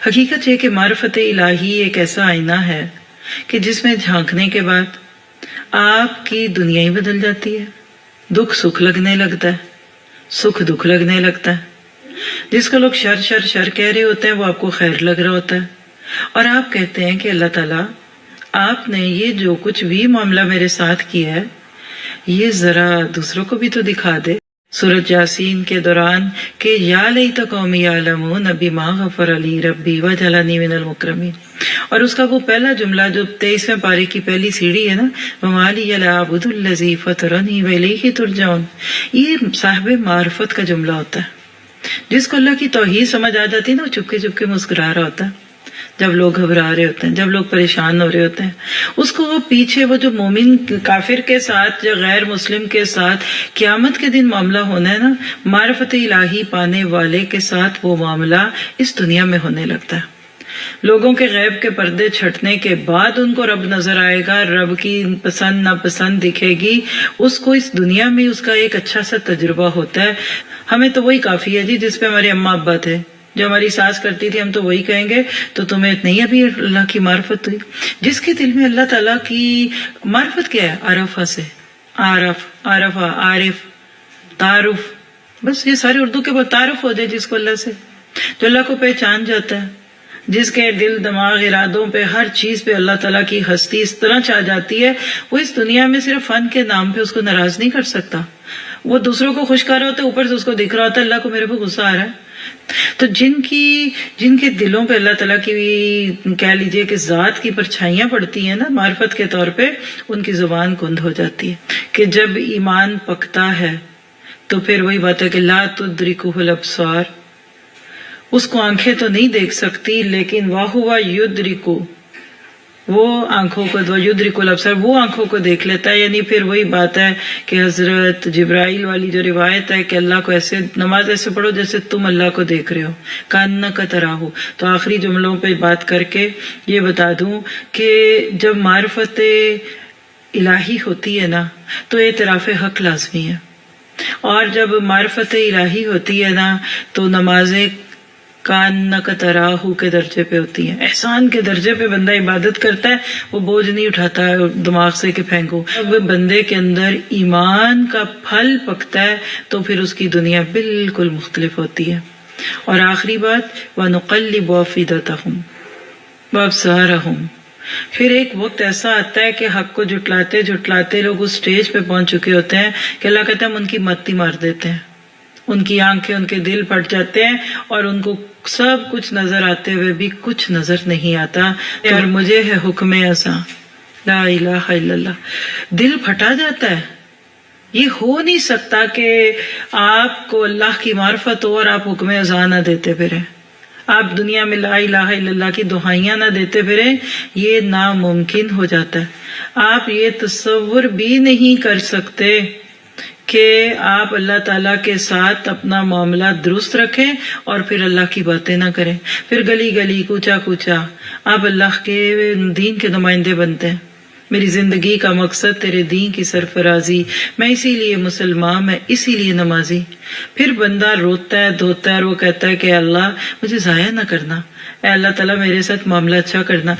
حقیقت یہ کہ معرفت الہی ایک ایسا آئینہ ہے کہ جس میں جھانکنے کے بعد آپ کی دنیا ہی بدل جاتی ہے. دکھ سکھ لگنے لگتا ہے، سکھ دکھ لگنے لگتا ہے. جس کو لوگ شر شر شر کہہ رہے ہوتے ہیں وہ آپ کو خیر لگ رہا ہوتا ہے. اور آپ کہتے ہیں کہ اللہ تعالیٰ آپ نے یہ جو کچھ بھی معاملہ میرے ساتھ کیا ہے یہ ذرا دوسروں کو بھی تو دکھا دے. سورۃ یاسین کے دوران کہ یا لیت قومی یعلمون بما غفر لی ربی وجعلنی من المکرمین، اور اس کا وہ پہلا جملہ جو 23ویں پارے کی پہلی سیڑھی ہے نا، وما لی لا اعبد الذی فطرنی والیہ ترجعون، یہ صاحب معرفت کا جملہ ہوتا ہے. جس کو اللہ کی توحید سمجھ آ جاتی ہے نا وہ چپکے چپکے مسکرا رہا ہوتا ہے جب لوگ گھبرا رہے ہوتے ہیں، جب لوگ پریشان ہو رہے ہوتے ہیں. اس کو وہ پیچھے وہ جو مومن کافر کے ساتھ یا غیر مسلم کے ساتھ قیامت کے دن معاملہ ہونا ہے نا، معرفت الہی پانے والے کے ساتھ وہ معاملہ اس دنیا میں ہونے لگتا ہے. لوگوں کے غیب کے پردے چھٹنے کے بعد ان کو رب نظر آئے گا، رب کی پسند ناپسند دکھے گی. اس کو اس دنیا میں اس کا ایک اچھا سا تجربہ ہوتا ہے. ہمیں تو وہی کافی ہے جی جس پہ ہمارے اماں ابا تھے، جو ہماری ساس کرتی تھی ہم تو وہی کہیں گے. تو تمہیں نہیں ابھی اللہ کی معرفت ہوئی؟ جس کے دل میں اللہ تعالیٰ کی معرفت کیا ہے؟ عرفہ سے، عارف، عارفہ، عارف، تعارف، بس یہ سارے اردو کے بعد تعارف ہو جائے جس کو اللہ سے، جو اللہ کو پہچان جاتا ہے، جس کے دل دماغ ارادوں پہ ہر چیز پہ اللہ تعالیٰ کی ہستی اس طرح چھا جاتی ہے، وہ اس دنیا میں صرف فن کے نام پہ اس کو ناراض نہیں کر سکتا. وہ دوسروں کو خوش کر رہا ہوتا ہے، اوپر سے اس کو دکھ رہا ہوتا ہے اللہ کو میرے پہ غصہ آ رہا ہے. تو جن کے دلوں پہ اللہ تعالیٰ کی کہہ لیجئے کہ ذات کی پرچھائیاں پڑتی ہیں نا معرفت کے طور پہ، ان کی زبان کند ہو جاتی ہے. کہ جب ایمان پکتا ہے تو پھر وہی بات ہے کہ لا تدرکہ الابصار، اس کو آنکھیں تو نہیں دیکھ سکتی لیکن وَهُوَ يُدْرِكُ، وہ آنکھوں کو یدرک الابصار، وہ آنکھوں کو دیکھ لیتا ہے. یعنی پھر وہی بات ہے کہ حضرت جبرائیل والی جو روایت ہے کہ اللہ کو ایسے نماز ایسے پڑھو جیسے تم اللہ کو دیکھ رہے ہو، کانک تراہ. تو آخری جملوں پہ بات کر کے یہ بتا دوں کہ جب معرفت الہی ہوتی ہے نا تو اعتراف حق لازمی ہے، اور جب معرفت الہی ہوتی ہے نا تو نمازیں کانک تراہ کے درجے پہ ہوتی ہیں، احسان کے درجے پہ بندہ عبادت کرتا ہے، وہ بوجھ نہیں اٹھاتا ہے دماغ سے کہ پھینکو. جب بندے کے اندر ایمان کا پھل پکتا ہے تو پھر اس کی دنیا بالکل مختلف ہوتی ہے. اور آخری بات وَنُقَلِّبُ أَفْئِدَتَهُمْ وَأَبْصَارَهُمْ، پھر ایک وقت ایسا آتا ہے کہ حق کو جھٹلاتے جھٹلاتے لوگ اس سٹیج پہ پہنچ چکے ہوتے ہیں کہ اللہ کہتا ہے ہم ان کی متی مار دیتے ہیں، ان کی آنکھیں ان کے دل پھٹ جاتے ہیں اور ان کو سب کچھ نظر آتے ہوئے بھی کچھ نظر نہیں آتا. اور مجھے ہے حکم ازاں لا الہ الا اللہ، دل پھٹا جاتا ہے. یہ ہو نہیں سکتا کہ آپ کو اللہ کی معرفت ہو اور آپ حکم ازاں نہ دیتے پھریں، آپ دنیا میں لا الہ الا اللہ کی دہائیاں نہ دیتے پھریں، یہ ناممکن ہو جاتا ہے. آپ یہ تصور بھی نہیں کر سکتے کہ آپ اللہ تعالیٰ کے ساتھ اپنا معاملہ درست رکھیں اور پھر اللہ کی باتیں نہ کریں، پھر گلی گلی کوچا کوچا آپ اللہ کے دین کے نمائندے بنتے ہیں. میری زندگی کا مقصد تیرے دین کی سرفرازی، میں اسی لیے مسلمان، میں اسی لیے نمازی. پھر بندہ روتا ہے دھوتا ہے اور وہ کہتا ہے کہ اللہ مجھے ضائع نہ کرنا، اے اللہ تعالیٰ میرے ساتھ معاملہ اچھا کرنا.